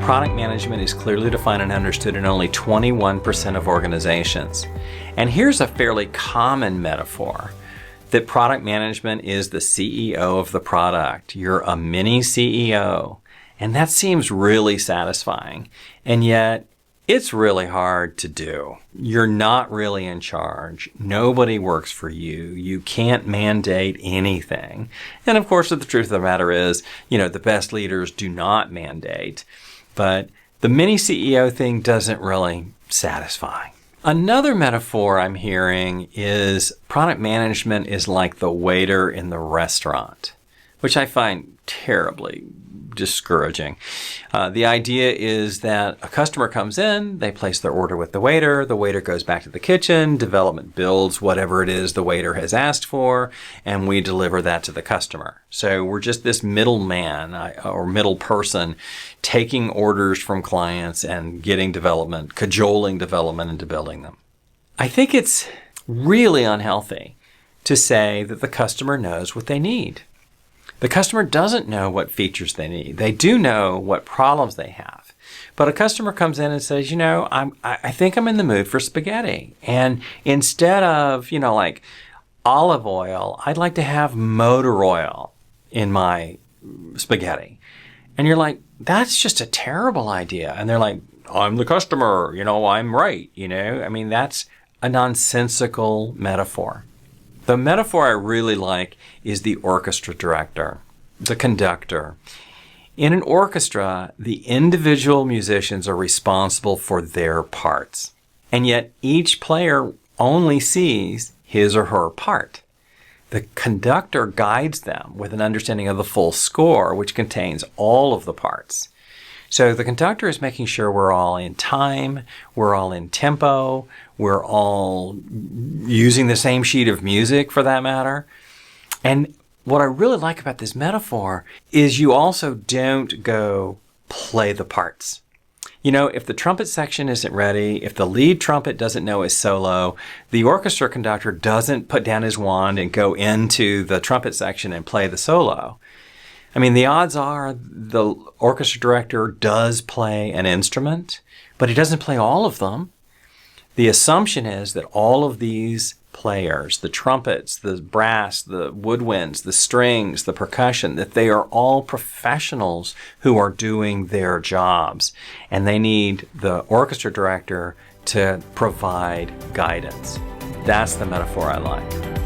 product management is clearly defined and understood in only 21% of organizations. And here's a fairly common metaphor, that product management is the CEO of the product. You're a mini CEO. And that seems really satisfying. And yet, it's really hard to do. You're not really in charge. Nobody works for you. You can't mandate anything. And of course, the truth of the matter is, the best leaders do not mandate. But the mini CEO thing doesn't really satisfy. Another metaphor I'm hearing is product management is like the waiter in the restaurant, which I find terribly discouraging. The idea is that a customer comes in, they place their order with the waiter goes back to the kitchen, development builds whatever it is the waiter has asked for, and we deliver that to the customer. So we're just this middleman or middle person taking orders from clients and getting development, cajoling development into building them. I think it's really unhealthy to say that the customer knows what they need. The customer doesn't know what features they need. They do know what problems they have. But a customer comes in and says, I think I'm in the mood for spaghetti. And instead of, like olive oil, I'd like to have motor oil in my spaghetti. And you're like, that's just a terrible idea. And they're like, I'm the customer, I'm right. That's a nonsensical metaphor. The metaphor I really like is the orchestra director, the conductor. In an orchestra, the individual musicians are responsible for their parts. And yet each player only sees his or her part. The conductor guides them with an understanding of the full score, which contains all of the parts. So the conductor is making sure we're all in time, we're all in tempo, we're all using the same sheet of music for that matter. And what I really like about this metaphor is you also don't go play the parts. If the trumpet section isn't ready, if the lead trumpet doesn't know his solo, the orchestra conductor doesn't put down his wand and go into the trumpet section and play the solo. The odds are the orchestra director does play an instrument, but he doesn't play all of them. The assumption is that all of these players, the trumpets, the brass, the woodwinds, the strings, the percussion, that they are all professionals who are doing their jobs. And they need the orchestra director to provide guidance. That's the metaphor I like.